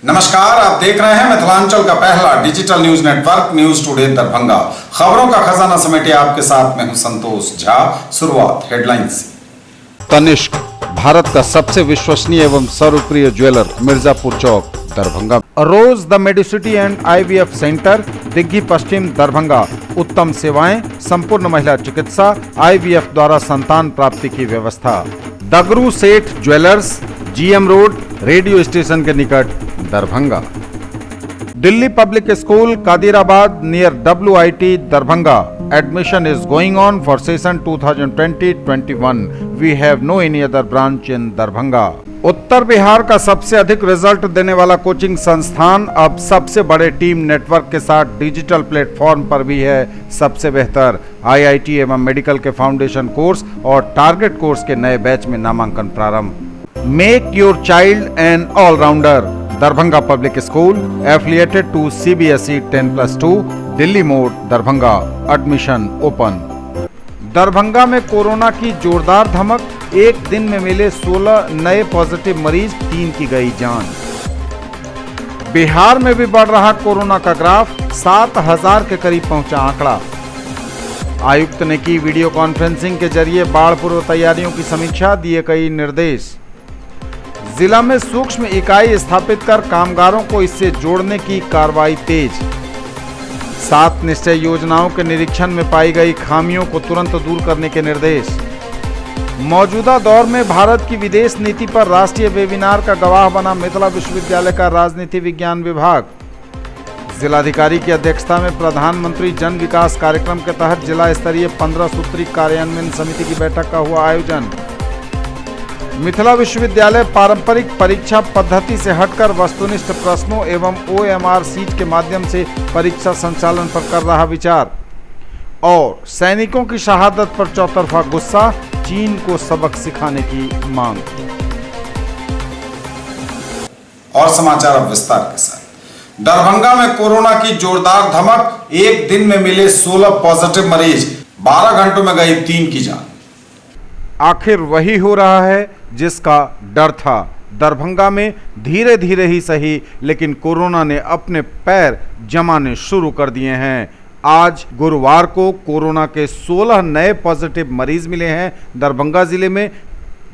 नमस्कार, आप देख रहे हैं मिथिलांचल का पहला digital news network news today Darbhanga. खबरों का खजाना समेटे आपके साथ मैं हूं संतोष झा। शुरुआत हेडलाइंस से। तनिष्क, भारत का सबसे विश्वसनीय एवं सर्वप्रिय jeweller, Mirzapur Chowk, Darbhanga. Rose the Medicity and IVF centre, Digghi Pashchim, Darbhanga. उत्तम सेवाएं, संपूर्ण महिला चिकित्सा, IVF द्वारा संतान प्राप्ति की व्यवस्था। Dagru Seth Jewellers, GM road, radio station के निकट, Darbhanga. Delhi Public School, Kadirabad, near WIT, Darbhanga. Admission is going on for session 2020-21. We have no any other branch in Darbhanga. उत्तर बिहार का सबसे अधिक रिजल्ट देने वाला कोचिंग संस्थान अब सबसे बड़े टीम नेटवर्क के साथ डिजिटल प्लेटफॉर्म पर भी है सबसे बेहतर। IIT एवं मेडिकल के फाउंडेशन कोर्स और टारगेट कोर्स के नए बैच में नामांकन प्रारंभ। Make your child an allrounder, Darbhanga Public School, affiliated to CBSE 10+2, Delhi मोड़, दरभंगा। Admission open. दरभंगा में कोरोना की जोरदार धमक, एक दिन में मिले 16 नए पॉजिटिव मरीज, 3 की गई जान। बिहार में भी बढ़ रहा कोरोना का ग्राफ, 7000 के करीब पहुंचा आंकड़ा। आयुक्त ने की वीडियो कॉन्फ्रेंसिंग के जरिए बाढ़ पूर्व तैयारियों की समीक्षा, दिए कई निर्देश। जिला में सूक्ष्म इकाई स्थापित कर कामगारों को इससे जोड़ने की कार्रवाई तेज। 7 निश्चय योजनाओं के निरीक्षण में पाई गई खामियों को तुरंत दूर करने के निर्देश। मौजूदा दौर में भारत की विदेश नीति पर राष्ट्रीय वेबिनार का गवाह बना मिथिला विश्वविद्यालय का राजनीति विज्ञान विभाग। जिलाधिकारी की अध्यक्षता में प्रधानमंत्री जन विकास कार्यक्रम के तहत जिला स्तरीय 15 सूत्री कार्यान्वयन समिति की बैठक का हुआ आयोजन। मिथिला विश्वविद्यालय पारंपरिक परीक्षा पद्धति से हटकर वस्तुनिष्ठ प्रश्नों एवं OMR सीट के माध्यम से परीक्षा संचालन पर कर रहा विचार। और सैनिकों की शहादत पर चौतरफा गुस्सा, चीन को सबक सिखाने की मांग। और समाचार अब विस्तार के साथ। दरभंगा में कोरोना की जोरदार धमक, एक दिन में मिले 16 पॉजिटिव मरीज, 12 घंटों में गई 3 की जान। आखिर वही हो रहा है जिसका डर था। दरभंगा में धीरे धीरे ही सही, लेकिन कोरोना ने अपने पैर जमाने शुरू कर दिए हैं। आज गुरुवार को कोरोना के 16 नए पॉजिटिव मरीज मिले हैं दरभंगा जिले में,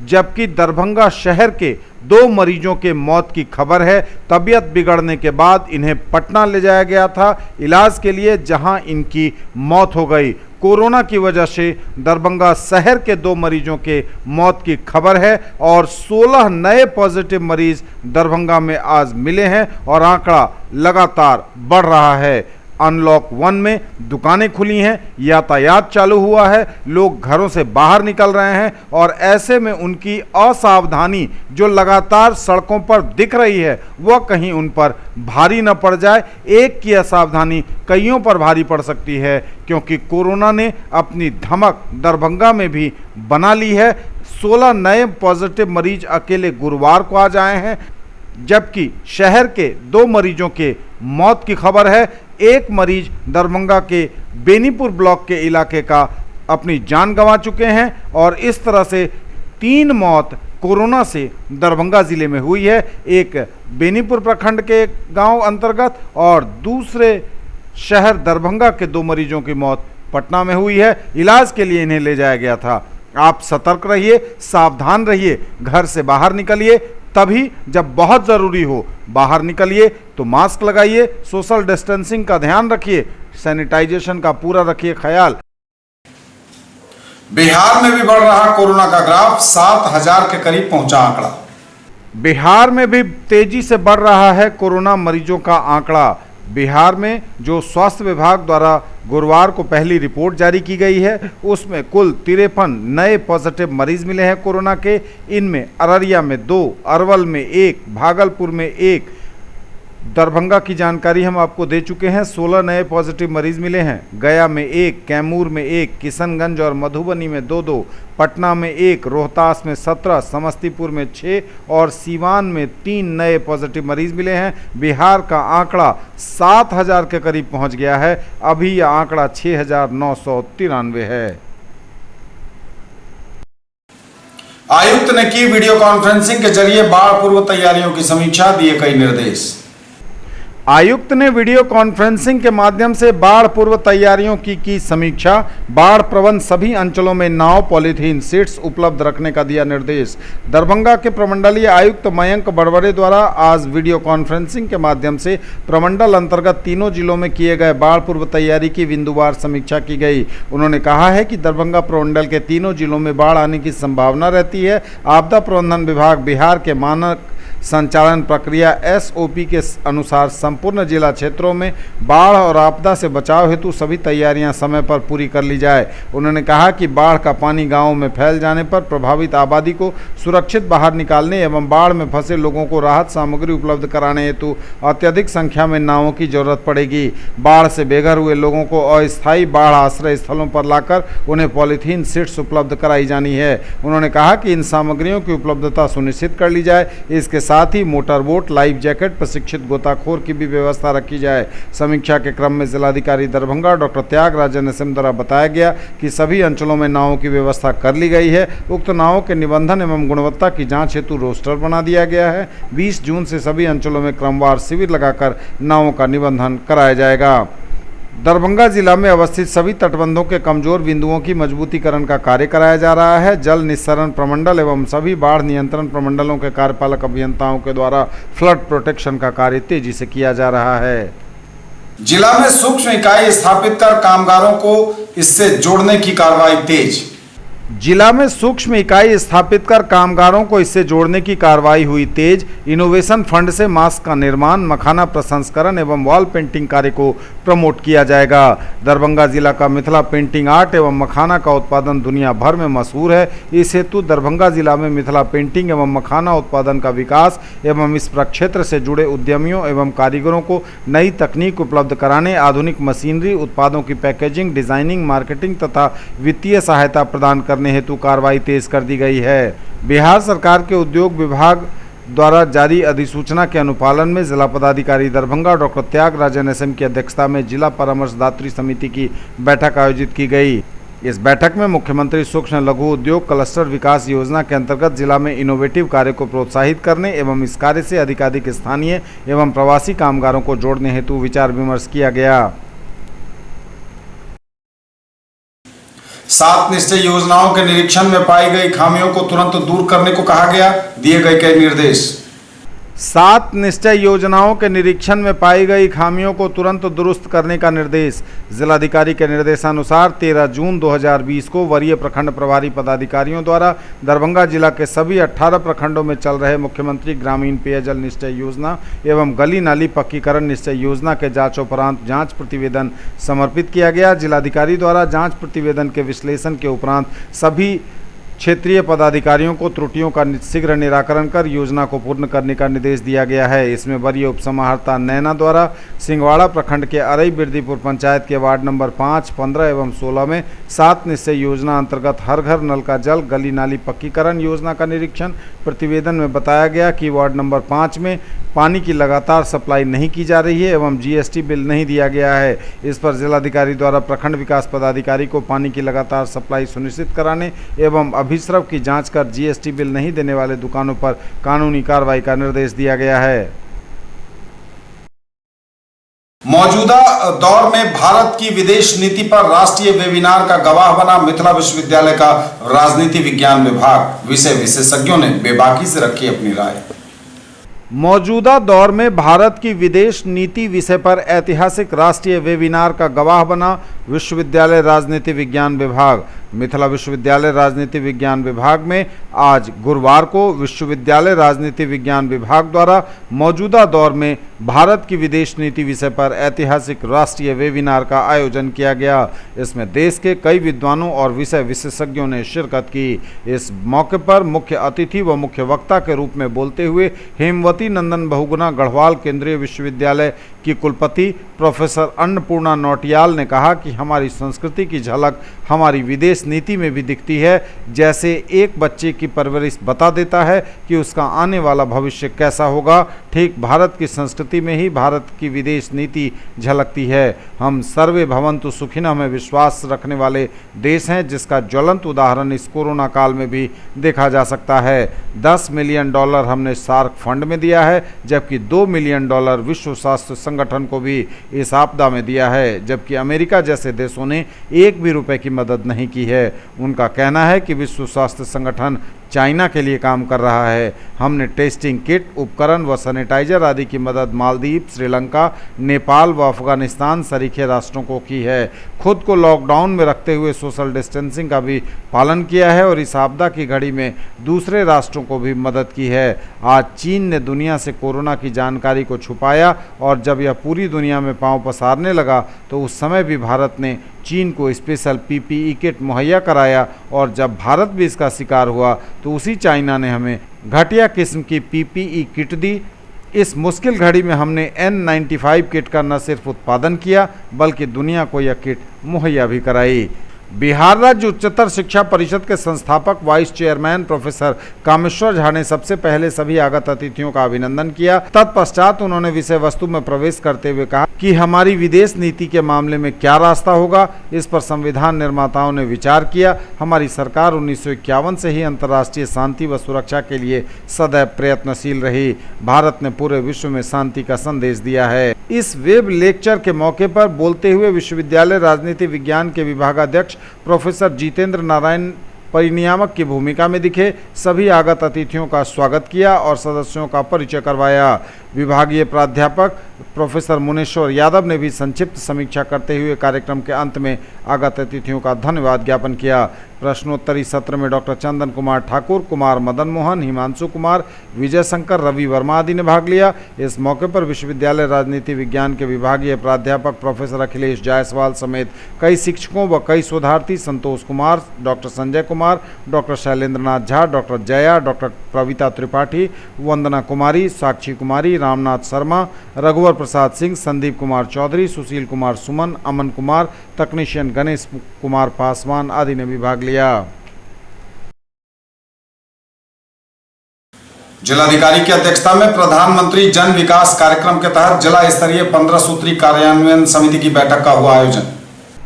जबकि दरभंगा शहर के 2 मरीजों के मौत की खबर है। तबीयत बिगड़ने के बाद इन्हें पटना ले जाया गया था इलाज के लिए, जहां इनकी मौत हो गई। कोरोना की वजह से दरभंगा शहर के 2 मरीजों के मौत की खबर है और 16 नए पॉजिटिव मरीज दरभंगा में आज मिले हैं और आंकड़ा लगातार बढ़ रहा है। अनलॉक 1 में दुकानें खुली हैं, यातायात चालू हुआ है, लोग घरों से बाहर निकल रहे हैं और ऐसे में उनकी असावधानी जो लगातार सड़कों पर दिख रही है वह कहीं उन पर भारी न पड़ जाए। एक की असावधानी कईयों पर भारी पड़ सकती है, क्योंकि कोरोना ने अपनी धमक दरभंगा में भी बना ली है। 16 नए पॉजिटिव मरीज अकेले गुरुवार को आज आए हैं, जबकि शहर के 2 मरीजों के मौत की खबर है। एक मरीज दरभंगा के बेनीपुर ब्लॉक के इलाके का अपनी जान गंवा चुके हैं और इस तरह से 3 मौत कोरोना से दरभंगा जिले में हुई है। एक बेनीपुर प्रखंड के गांव अंतर्गत और दूसरे शहर दरभंगा के 2 मरीजों की मौत पटना में हुई है। इलाज के लिए इन्हें ले जाया गया था। आप सतर्क रहिए, सावधान रहिए, घर से बाहर निकलिए, तभी जब बहुत ज़रूरी हो बाहर निकलिए तो मास्क लगाइए, सोशल डिस्टेंसिंग का ध्यान रखिए, सैनिटाइजेशन का पूरा रखिए ख्याल। बिहार में भी बढ़ रहा कोरोना का ग्राफ, 7000 के करीब पहुंचा आंकड़ा। बिहार में भी तेजी से बढ़ रहा है कोरोना मरीजों का आंकड़ा। बिहार में जो स्वास्थ्य विभाग द्वारा गुरुवार को पहली रिपोर्ट जारी की गई है, उसमें कुल 53 नए पॉजिटिव मरीज मिले हैं कोरोना के। इनमें अररिया में 2, अरवल में 1, भागलपुर में 1। दरभंगा की जानकारी हम आपको दे चुके हैं, 16 नए पॉजिटिव मरीज मिले हैं। गया में 1, कैमूर में 1, किशनगंज और मधुबनी में 2-2, पटना में 1, रोहतास में 17, समस्तीपुर में 6 और सीवान में 3 नए पॉजिटिव मरीज मिले हैं। बिहार का आंकड़ा 7000 के करीब पहुंच गया है। अभी यह आंकड़ा 6993 है। आयुक्त ने की वीडियो कॉन्फ्रेंसिंग के जरिए बाढ़ पूर्व तैयारियों की समीक्षा, दिए कई निर्देश। आयुक्त ने वीडियो कॉन्फ्रेंसिंग के माध्यम से बाढ़ पूर्व तैयारियों की समीक्षा। बाढ़ प्रबंध सभी अंचलों में नाव, पॉलीथीन सीट्स उपलब्ध रखने का दिया निर्देश। दरभंगा के प्रमंडलीय आयुक्त मयंक बड़बड़े द्वारा आज वीडियो कॉन्फ्रेंसिंग के माध्यम से प्रमंडल अंतर्गत तीनों जिलों में किए गए बाढ़ पूर्व तैयारी की बिंदुवार समीक्षा की गई। उन्होंने कहा है कि दरभंगा प्रमंडल के तीनों जिलों में बाढ़ आने की संभावना रहती है। आपदा प्रबंधन विभाग बिहार के मानक संचालन प्रक्रिया SOP के अनुसार संपूर्ण जिला क्षेत्रों में बाढ़ और आपदा से बचाव हेतु सभी तैयारियां समय पर पूरी कर ली जाए। उन्होंने कहा कि बाढ़ का पानी गांवों में फैल जाने पर प्रभावित आबादी को सुरक्षित बाहर निकालने एवं बाढ़ में फंसे लोगों को राहत सामग्री उपलब्ध कराने हेतु अत्यधिक संख्या में नावों की जरूरत पड़ेगी। बाढ़ से बेघर हुए लोगों को अस्थायी बाढ़ आश्रय स्थलों पर लाकर उन्हें पॉलीथीन सीट्स उपलब्ध कराई जानी है। उन्होंने कहा कि इन सामग्रियों की उपलब्धता सुनिश्चित कर ली जाए। इसके साथ ही मोटर बोट, लाइफ जैकेट, प्रशिक्षित गोताखोर की भी व्यवस्था रखी जाए। समीक्षा के क्रम में जिलाधिकारी दरभंगा डॉक्टर त्यागराजन एसएम द्वारा बताया गया कि सभी अंचलों में नावों की व्यवस्था कर ली गई है। उक्त नावों के निबंधन एवं गुणवत्ता की जांच हेतु रोस्टर बना दिया गया है। 20 जून से सभी अंचलों में क्रमवार शिविर लगाकर नावों का निबंधन कराया जाएगा। दरभंगा जिला में अवस्थित सभी तटबंधों के कमजोर बिंदुओं की मजबूतीकरण का कार्य कराया जा रहा है। जल निस्सरण प्रमंडल एवं सभी बाढ़ नियंत्रण प्रमंडलों के कार्यपालक अभियंताओं के द्वारा फ्लड प्रोटेक्शन का कार्य तेजी से किया जा रहा है। जिला में सूक्ष्म इकाई स्थापित कर कामगारों को इससे जोड़ने की कार्रवाई तेज। जिला में सूक्ष्म इकाई स्थापित कर कामगारों को इससे जोड़ने की कार्रवाई हुई तेज। इनोवेशन फंड से मास्क का निर्माण, मखाना प्रसंस्करण एवं वॉल पेंटिंग कार्य को प्रमोट किया जाएगा। दरभंगा जिला का मिथिला पेंटिंग आर्ट एवं मखाना का उत्पादन दुनिया भर में मशहूर है। इस हेतु दरभंगा जिला में मिथिला पेंटिंग एवं मखाना उत्पादन का विकास एवं इस प्रक्षेत्र से जुड़े उद्यमियों एवं कारीगरों को नई तकनीक उपलब्ध कराने, आधुनिक मशीनरी, उत्पादों की पैकेजिंग, डिजाइनिंग, मार्केटिंग तथा वित्तीय सहायता प्रदान करने हेतु कार्रवाई तेज कर दी गई है। बिहार सरकार के उद्योग विभाग द्वारा जारी अधिसूचना के अनुपालन में जिला पदाधिकारी दरभंगा डॉक्टर त्यागराजन एसएम की अध्यक्षता में जिला परामर्शदात्री समिति की बैठक आयोजित की गई। इस बैठक में मुख्यमंत्री सूक्ष्म लघु उद्योग क्लस्टर विकास योजना के अंतर्गत जिला में इनोवेटिव कार्य को प्रोत्साहित करने एवं इस कार्य से अधिकाधिक स्थानीय एवं प्रवासी कामगारों को जोड़ने हेतु विचार विमर्श किया गया। 7 निश्चय योजनाओं के निरीक्षण में पाई गई खामियों को तुरंत दूर करने को कहा गया। दिए गए कई निर्देश। 7 निश्चय योजनाओं के निरीक्षण में पाई गई खामियों को तुरंत दुरुस्त करने का निर्देश। जिलाधिकारी के निर्देशानुसार 13 जून 2020 को वरीय प्रखंड प्रभारी पदाधिकारियों द्वारा दरभंगा जिला के सभी 18 प्रखंडों में चल रहे मुख्यमंत्री ग्रामीण पेयजल निश्चय योजना एवं गली नाली पक्कीकरण निश्चय योजना के जांचोपरांत जांच प्रतिवेदन समर्पित किया गया। जिलाधिकारी द्वारा जांच प्रतिवेदन के विश्लेषण के उपरांत सभी क्षेत्रीय पदाधिकारियों को त्रुटियों का शीघ्र निराकरण कर योजना को पूर्ण करने का निर्देश दिया गया है। इसमें वरीय उपसमाहर्ता नैना द्वारा सिंहवाड़ा प्रखंड के अरई बिरदीपुर पंचायत के वार्ड नंबर 5, 15 एवं 16 में 7 निश्चय योजना अंतर्गत हर घर नल का जल, गली नाली पक्कीकरण योजना का निरीक्षण। प्रतिवेदन में बताया गया कि वार्ड नंबर 5 में पानी की लगातार सप्लाई नहीं की जा रही है एवं GST बिल नहीं दिया गया है। इस पर जिलाधिकारी द्वारा प्रखंड विकास पदाधिकारी को पानी की लगातार सप्लाई सुनिश्चित कराने एवं अभिस्रव की जांच कर GST बिल नहीं देने वाले दुकानों पर कानूनी कार्रवाई का निर्देश दिया गया है। मौजूदा दौर में भारत की विदेश नीति पर राष्ट्रीय वेबिनार का गवाह बना मिथिला विश्वविद्यालय का राजनीति विज्ञान विभाग। विषय विशेषज्ञों ने बेबाकी से रखी अपनी राय। मौजूदा दौर में भारत की विदेश नीति विषय पर ऐतिहासिक राष्ट्रीय वेबिनार का गवाह बना विश्वविद्यालय राजनीति विज्ञान विभाग। मिथिला विश्वविद्यालय राजनीति विज्ञान विभाग में आज गुरुवार को विश्वविद्यालय राजनीति विज्ञान विभाग द्वारा मौजूदा दौर में भारत की विदेश नीति विषय पर ऐतिहासिक राष्ट्रीय वेबिनार का आयोजन किया गया। इसमें देश के कई विद्वानों और विषय विशेषज्ञों ने शिरकत की। इस मौके पर मुख्य अतिथि व मुख्य वक्ता के रूप में बोलते हुए हेमवती नंदन बहुगुणा गढ़वाल केंद्रीय विश्वविद्यालय की कुलपति प्रोफेसर अन्नपूर्णा नौटियाल ने कहा कि हमारी संस्कृति की झलक हमारी विदेश नीति में भी दिखती है। जैसे एक बच्चे की परवरिश बता देता है कि उसका आने वाला भविष्य कैसा होगा, ठीक भारत की संस्कृति में ही भारत की विदेश नीति झलकती है। हम सर्वे भवन्तु सुखिनः में विश्वास रखने वाले देश हैं, जिसका ज्वलंत उदाहरण इस कोरोना काल में भी देखा जा सकता है। $10 मिलियन हमने सार्क फंड में दिया है, जबकि $2 मिलियन विश्व स्वास्थ्य संगठन को भी इस आपदा में दिया है, जबकि अमेरिका जैसे देशों ने एक भी रुपए की मदद नहीं की है। उनका कहना है कि विश्व स्वास्थ्य संगठन चाइना के लिए काम कर रहा है। हमने टेस्टिंग किट, उपकरण व सैनिटाइजर आदि की मदद मालदीव, श्रीलंका, नेपाल व अफगानिस्तान सरीखे राष्ट्रों को की है। खुद को लॉकडाउन में रखते हुए सोशल डिस्टेंसिंग का भी पालन किया है और इस आपदा की घड़ी में दूसरे राष्ट्रों को भी मदद की है। आज चीन ने दुनिया से कोरोना की जानकारी को छुपाया और जब यह पूरी दुनिया में पांव पसारने लगा तो उस समय भी भारत ने चीन को स्पेशल पीपीई किट मुहैया कराया और जब भारत भी इसका शिकार हुआ तो उसी चाइना ने हमें घटिया किस्म की पीपीई किट दी। इस मुश्किल घड़ी में हमने N95 किट का न सिर्फ उत्पादन किया बल्कि दुनिया को यह किट मुहैया भी कराई। बिहार राज्य उच्चतर शिक्षा परिषद के संस्थापक vice chairman professor Kameshwar Jha ने सबसे पहले सभी आगत अतिथियों का अभिनंदन किया। तत्पश्चात उन्होंने विषय वस्तु में प्रवेश करते हुए कहा कि हमारी विदेश नीति के मामले में क्या रास्ता होगा, इस पर संविधान निर्माताओं ने विचार किया। हमारी सरकार 1951 से ही अंतर्राष्ट्रीय शांति व सुरक्षा के लिए सदैव प्रयत्नशील रही। भारत ने पूरे विश्व में शांति का संदेश दिया है। इस वेब लेक्चर के मौके पर बोलते हुए विश्वविद्यालय राजनीति विज्ञान के विभागाध्यक्ष प्रोफेसर जितेंद्र नारायण परिनियामक की भूमिका में दिखे। सभी आगत अतिथियों का स्वागत किया और सदस्यों का परिचय करवाया। विभागीय प्राध्यापक प्रोफेसर मुनेश्वर यादव ने भी संक्षिप्त समीक्षा करते हुए कार्यक्रम के अंत में आगत अतिथियों का धन्यवाद ज्ञापन किया। प्रश्नोत्तरी सत्र में डॉक्टर चंदन कुमार ठाकुर, कुमार मदन मोहन, हिमांशु कुमार, विजय शंकर, रवि वर्मा आदि ने भाग लिया। इस मौके पर विश्वविद्यालय राजनीति विज्ञान के विभागीय प्राध्यापक प्रोफेसर अखिलेश जायसवाल समेत कई शिक्षकों व कई शोधार्थी Santosh Kumar, doctor Sanjay Kumar, doctor Shailendra Nath Jha, doctor Jaya, doctor प्रवीता Tripathi, Vandana Kumari, साक्षी कुमारी, रामनाथ शर्मा, रघुवर प्रसाद सिंह, संदीप कुमार चौधरी, सुशील कुमार सुमन, अमन कुमार, तकनीशियन गणेश कुमार पासवान आदि ने भी भाग लिया। जिलाधिकारी की अध्यक्षता में प्रधानमंत्री जन विकास कार्यक्रम के तहत जिला स्तरीय 15 सूत्री कार्यान्वयन समिति की बैठक का हुआ आयोजन।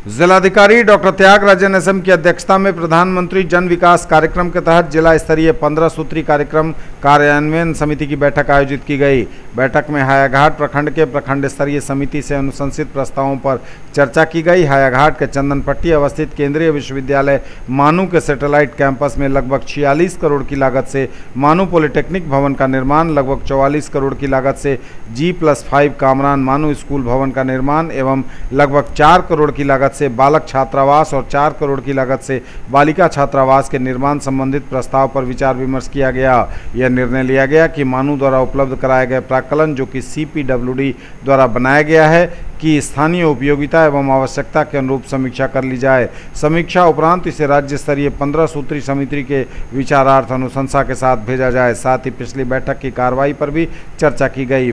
जिलाधिकारी डॉक्टर त्यागराजन एसएम की अध्यक्षता में प्रधानमंत्री जन विकास कार्यक्रम के तहत जिला स्तरीय 15 सूत्री कार्यक्रम कार्यान्वयन समिति की बैठक आयोजित की गई। बैठक में हायाघाट प्रखंड के प्रखंड स्तरीय समिति से अनुशंसित प्रस्तावों पर चर्चा की गई। हायाघाट के चंदनपट्टी अवस्थित केंद्रीय विश्वविद्यालय मानू के सैटेलाइट कैंपस में लगभग 46 करोड़ की लागत से मानू पॉलिटेक्निक भवन का निर्माण, लगभग 44 करोड़ की लागत से G+5 कामरान मानू स्कूल भवन का निर्माण एवं लगभग 4 करोड़ की लागत से बालक छात्रावास और 4 करोड़ की लागत से बालिका छात्रावास के निर्माण संबंधित प्रस्ताव पर विचार विमर्श किया गया। यह निर्णय लिया गया कि मानू द्वारा उपलब्ध कराए गए प्राक्कलन जो कि CPWD द्वारा बनाया गया है कि स्थानीय उपयोगिता एवं आवश्यकता के अनुरूप समीक्षा कर ली जाए। समीक्षा उपरांत इसे राज्य स्तरीय 15 सूत्री समिति के विचारार्थ अनुशंसा के साथ भेजा जाए। साथ ही पिछली बैठक की कार्रवाई पर भी चर्चा की गई।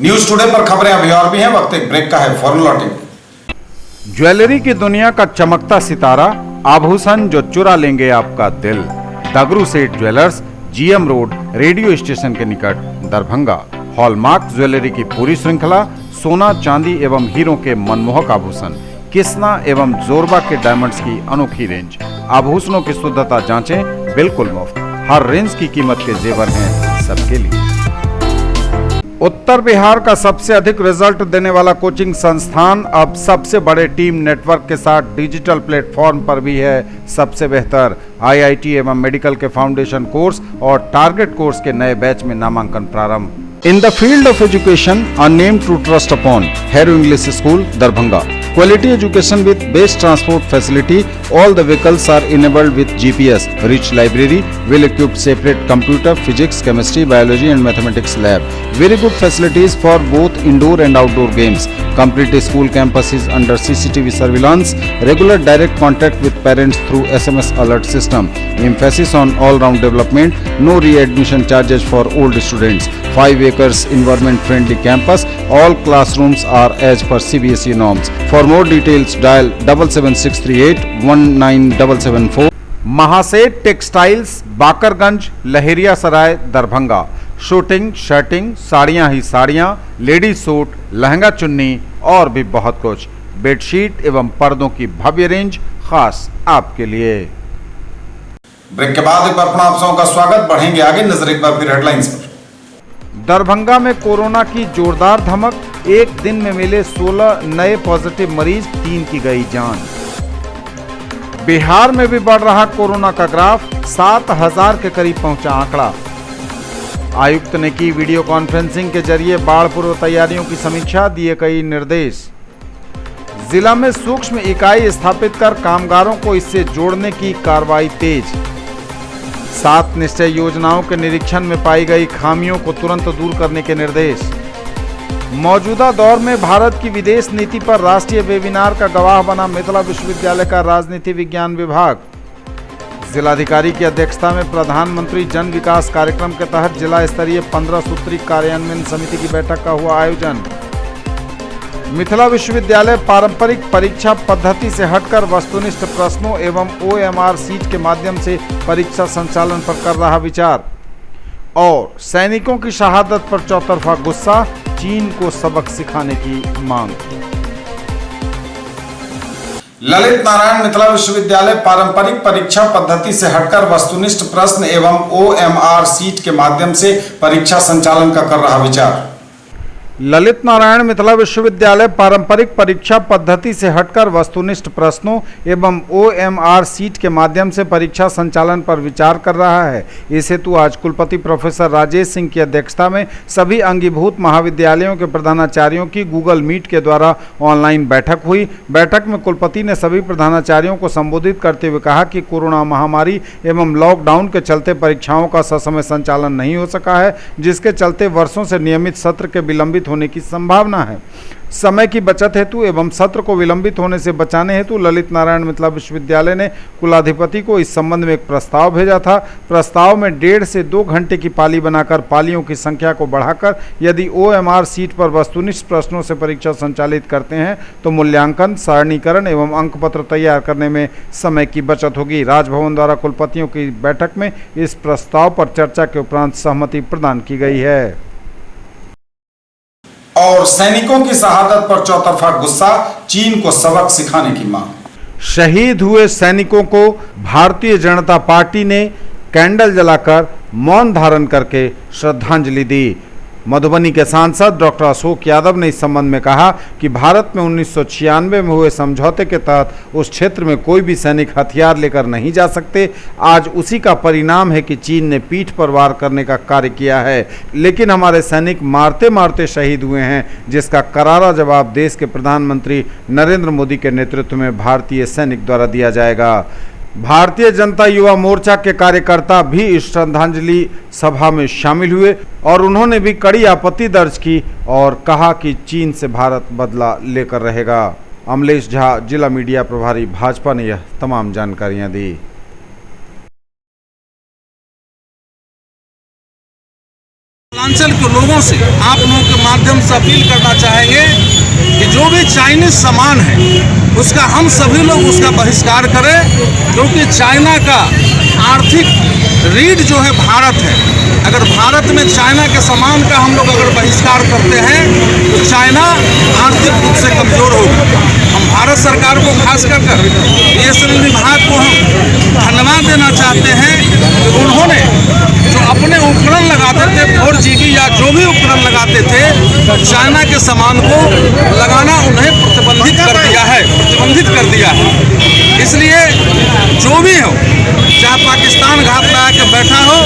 न्यूज टुडे पर खबरें अभी और भी हैं, वक्त एक ब्रेक का है, फौरन लौटेंगे। ज्वेलरी की दुनिया का चमकता सितारा, आभूषण जो चुरा लेंगे आपका दिल। दगरू Seth Jewellers, GM road, radio station के निकट, दरभंगा। हॉलमार्क ज्वेलरी की पूरी श्रृंखला, सोना, चांदी एवं हीरों के मनमोहक आभूषण, किस्ना एवं जोरबा के डायमंड्स की अनोखी रेंज। आभूषणों की शुद्धता जांचें, बिल्कुल मुफ्त। हर रेंज की कीमत के जेवर हैं सबके लिए। उत्तर बिहार का सबसे अधिक रिजल्ट देने वाला कोचिंग संस्थान अब सबसे बड़े टीम नेटवर्क के साथ डिजिटल प्लेटफॉर्म पर भी है सबसे बेहतर। IIT एवं मेडिकल के फाउंडेशन कोर्स और टारगेट कोर्स के नए बैच में नामांकन प्रारंभ। In the field of education, a name to trust upon, Hero English School, Darbhanga. Quality education with best transport facility. All the vehicles are enabled with GPS. Rich library, well-equipped separate computer, physics, chemistry, biology and mathematics lab. Very good facilities for both indoor and outdoor games. Complete school campus is under CCTV surveillance. Regular direct contact with parents through SMS alert system. Emphasis on all-round development. No readmission charges for old students. 5 acres environment-friendly campus. All classrooms are as per CBSE norms. For more details, dial 77638 19774. Mahaseth textiles, Bakarganj, Laheriya Sarai, Darbhanga. Suiting, shirting, साड़ियाँ ही साड़ियाँ, ladies suit, lehenga चुन्नी और भी बहुत कुछ। Bedsheet एवं पर्दों की भव्य रेंज खास आपके लिए। ब्रेक के बाद एक बार पुनः आप सबों का स्वागत। बढ़ेंगे आगे, नजर एक बार फिर हेडलाइंस पर। दरभंगा में कोरोना की जोरदार धमक, एक दिन में मिले 16 नए पॉजिटिव मरीज, 3 की गई जान। बिहार में भी बढ़ रहा कोरोना का ग्राफ, 7,000 के करीब पहुंचा आंकड़ा। आयुक्त ने की वीडियो कॉन्फ्रेंसिंग के जरिए बाढ़ पूर्व तैयारियों की समीक्षा, दिए कई निर्देश। जिला में सूक्ष्म इकाई स्थापित कर कामगारों को इससे जोड़ने की कार्रवाई तेज। 7 निश्चय योजनाओं के निरीक्षण में पाई गई खामियों को तुरंत दूर करने के निर्देश। मौजूदा दौर में भारत की विदेश नीति पर राष्ट्रीय वेबिनार का गवाह बना मिथिला विश्वविद्यालय का राजनीति विज्ञान विभाग। जिलाधिकारी की अध्यक्षता में प्रधानमंत्री जन विकास कार्यक्रम के तहत जिला स्तरीय 15 सूत्री कार्यान्वयन समिति की बैठक का हुआ आयोजन। मिथिला विश्वविद्यालय पारंपरिक परीक्षा पद्धति से हटकर वस्तुनिष्ठ प्रश्नों एवं OMR सीट के माध्यम से परीक्षा संचालन पर कर रहा विचार। और सैनिकों की शहादत पर चौतरफा गुस्सा, चीन को सबक सिखाने की मांग। ललित नारायण मिथिला विश्वविद्यालय पारंपरिक परीक्षा पद्धति से हटकर वस्तुनिष्ठ प्रश्न एवं OMR सीट के माध्यम से परीक्षा संचालन का कर रहा विचार। ललित नारायण मिथिला विश्वविद्यालय पारंपरिक परीक्षा पद्धति से हटकर वस्तुनिष्ठ प्रश्नों एवं OMR सीट के माध्यम से परीक्षा संचालन पर विचार कर रहा है। इस हेतु आज कुलपति प्रोफेसर राजेश सिंह की अध्यक्षता में सभी अंगीभूत महाविद्यालयों के प्रधानाचार्यों की गूगल मीट के द्वारा ऑनलाइन बैठक हुई। बैठक में कुलपति ने सभी प्रधानाचार्यों को संबोधित करते हुए कहा कि कोरोना महामारी एवं लॉकडाउन के चलते परीक्षाओं का ससमय संचालन नहीं हो सका है, जिसके चलते वर्षों से नियमित सत्र के विलंबित होने की संभावना है। समय की बचत हेतु एवं सत्र को विलंबित होने से बचाने हेतु ललित नारायण मिथिला विश्वविद्यालय ने कुलाधिपति को इस संबंध में एक प्रस्ताव भेजा था। प्रस्ताव में 1.5 से 2 घंटे की पाली बनाकर पालियों की संख्या को बढ़ाकर यदि OMR सीट पर वस्तुनिष्ठ प्रश्नों से परीक्षा संचालित करते हैं तो मूल्यांकन, सारणीकरण एवं अंक पत्र तैयार करने में समय की बचत होगी। राजभवन द्वारा कुलपतियों की बैठक में इस प्रस्ताव पर चर्चा के उपरांत सहमति प्रदान की गई है। और सैनिकों की शहादत पर चौतरफा गुस्सा, चीन को सबक सिखाने की मांग। शहीद हुए सैनिकों को भारतीय जनता पार्टी ने कैंडल जलाकर मौन धारण करके श्रद्धांजलि दी। मधुबनी के सांसद डॉक्टर अशोक यादव ने इस संबंध में कहा कि भारत में 1996 में हुए समझौते के तहत उस क्षेत्र में कोई भी सैनिक हथियार लेकर नहीं जा सकते। आज उसी का परिणाम है कि चीन ने पीठ पर वार करने का कार्य किया है, लेकिन हमारे सैनिक मारते मारते शहीद हुए हैं, जिसका करारा जवाब देश के प्रधानमंत्री नरेंद्र मोदी के नेतृत्व में भारतीय सैनिक द्वारा दिया जाएगा। भारतीय जनता युवा मोर्चा के कार्यकर्ता भी इस श्रद्धांजलि सभा में शामिल हुए और उन्होंने भी कड़ी आपत्ति दर्ज की और कहा कि चीन से भारत बदला लेकर रहेगा। अमलेश झा, जिला मीडिया प्रभारी भाजपा, ने यह तमाम जानकारियां दी। पूर्वांचल के लोगों से आप लोगों के माध्यम से अपील करना चाहेंगे कि जो भी चाइनीज सामान है उसका हम सभी लोग उसका बहिष्कार करें, क्योंकि चाइना का आर्थिक रीढ़ जो है भारत है। अगर भारत में चाइना के सामान का हम लोग अगर बहिष्कार करते हैं तो चाइना आर्थिक रूप से कमजोर होगी। हम भारत सरकार को खास कर BSNL विभाग को हम धन्यवाद देना चाहते हैं कि उन्होंने जो अपने उपकरण लगाते थे 4GB या जो भी उपकरण लगाते थे चाइना के सामान को लगाना उन्हें प्रतिबंधित कर दिया है। इसलिए जो भी हो, चाहे पाकिस्तान घात लगा के बैठा हो,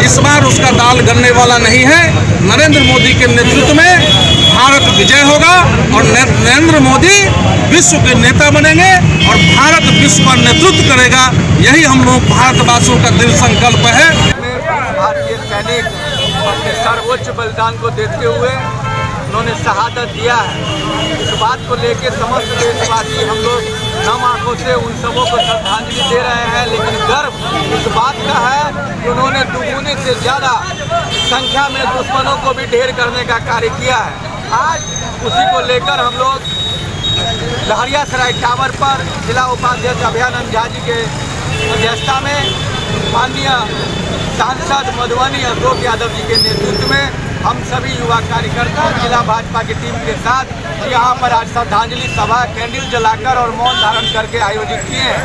इस बार उसका दाल गलने वाला नहीं है। नरेंद्र मोदी के नेतृत्व में भारत विजय होगा और नरेंद्र मोदी विश्व के नेता बनेंगे और भारत विश्व का नेतृत्व करेगा। यही हम लोग भारतवासियों का दृढ़ संकल्प है। भारतीय सैनिक अपने सर्वोच्च बलिदान को देते हुए उन्होंने शहादत दिया है। इस बात को लेकर समस्त देशवासी हम लोग नम आंखों से उन सबों को श्रद्धांजलि दे रहे हैं, लेकिन गर्व इस बात का है कि उन्होंने दुगुने से ज़्यादा संख्या में दुश्मनों को भी ढेर करने का कार्य किया है। आज उसी को लेकर हम लोग लहरियासराय टावर पर जिला उपाध्यक्ष अभयानंद झा जी के अध्यक्षता में माननीय सांसद मधुबनी अशोक यादव जी के नेतृत्व में हम सभी युवा कार्यकर्ता जिला भाजपा की टीम के साथ यहाँ पर आज श्रद्धांजलि सभा कैंडल जलाकर और मौन धारण करके आयोजित किए हैं।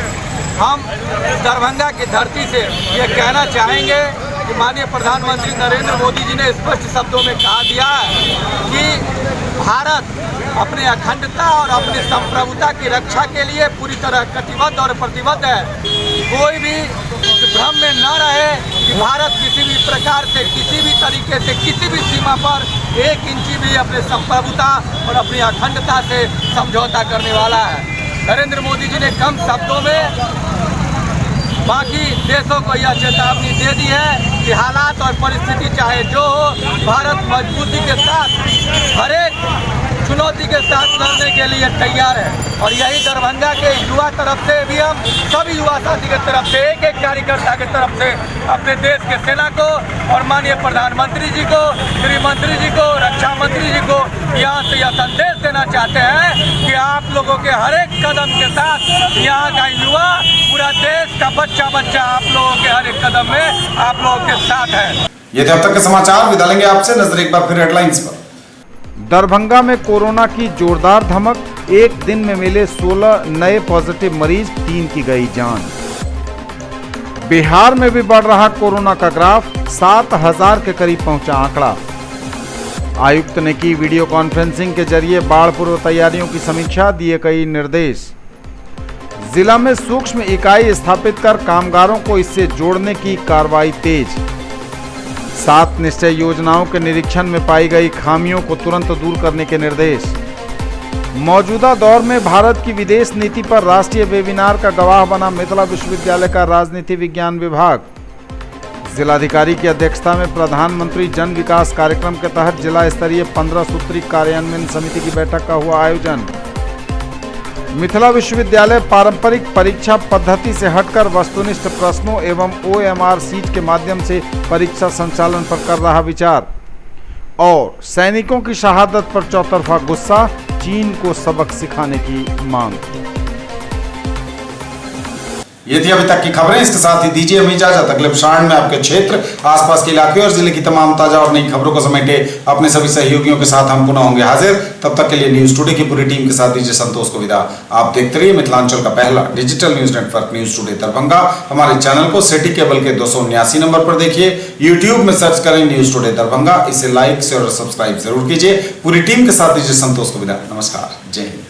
हम दरभंगा की धरती से ये कहना चाहेंगे कि माननीय प्रधानमंत्री नरेंद्र मोदी जी ने स्पष्ट शब्दों में कहा दिया है कि भारत अपने अखंडता और अपनी संप्रभुता की रक्षा के लिए पूरी तरह कटिबद्ध और प्रतिबद्ध है। कोई भी भ्रम में न रहे कि भारत किसी भी प्रकार से, किसी भी तरीके से, किसी भी सीमा पर 1 इंची भी अपने संप्रभुता और अपनी अखंडता से समझौता करने वाला है। नरेंद्र मोदी जी ने कम शब्दों में बाकी देशों को यह चेतावनी दे दी है कि हालात और परिस्थिति चाहे जो हो, भारत मजबूती के साथ हर एक चुनौती के साथ लड़ने के लिए तैयार है। और यही दरभंगा के युवा तरफ से भी हम सभी युवा साथी के तरफ से, एक एक कार्यकर्ता के तरफ से अपने देश के सेना को और माननीय प्रधानमंत्री जी को, गृह मंत्री जी को, रक्षा मंत्री जी को यहाँ से यह संदेश देना चाहते हैं कि आप लोगों के हर एक कदम के साथ यहाँ का युवा, पूरा देश का बच्चा बच्चा आप लोगों के हर एक कदम में आप लोगों के साथ है। ये थे अब तक के समाचार। विदा लेंगे आपसे, नजर एक बार फिर हेडलाइंस पर। दरभंगा में कोरोना की जोरदार धमक, एक दिन में मिले 16 नए पॉजिटिव मरीज, 3 की गई जान। बिहार में भी बढ़ रहा कोरोना का ग्राफ, 7000 के करीब पहुंचा आंकड़ा। आयुक्त ने की वीडियो कॉन्फ्रेंसिंग के जरिए बाढ़ पूर्व तैयारियों की समीक्षा, दिए कई निर्देश। जिला में सूक्ष्म इकाई स्थापित कर कामगारों को इससे जोड़ने की कार्रवाई तेज। 7 निश्चय योजनाओं के निरीक्षण में पाई गई खामियों को तुरंत दूर करने के निर्देश। मौजूदा दौर में भारत की विदेश नीति पर राष्ट्रीय वेबिनार का गवाह बना मिथिला विश्वविद्यालय का राजनीति विज्ञान विभाग। जिलाधिकारी की अध्यक्षता में प्रधानमंत्री जन विकास कार्यक्रम के तहत जिला स्तरीय 15 सूत्री कार्यान्वयन समिति की बैठक का हुआ आयोजन। मिथिला विश्वविद्यालय पारंपरिक परीक्षा पद्धति से हटकर वस्तुनिष्ठ प्रश्नों एवं OMR सीट के माध्यम से परीक्षा संचालन पर कर रहा विचार। और सैनिकों की शहादत पर चौतरफा गुस्सा, चीन को सबक सिखाने की मांग। ये थी अभी तक की खबरें। इसके साथ ही दीजिए हमें इजाजत। अगले प्रसारण में आपके क्षेत्र, आसपास के इलाके और जिले की तमाम ताजा और नई खबरों को समेटे अपने सभी सहयोगियों के साथ हम पुनः होंगे हाजिर। तब तक के लिए न्यूज टुडे की पूरी टीम के साथ दीजिए संतोष को विदा। आप देखते रहिए मिथिलांचल का पहला digital news network news today Darbhanga. हमारे चैनल को सिटी केबल के 279 नंबर पर देखिए। यूट्यूब में सर्च करें न्यूज टुडे दरभंगा। इसे लाइक, शेयर और सब्सक्राइब जरूर कीजिए। पूरी टीम के साथ दीजिए संतोष को विदा। नमस्कार, जय हिंद।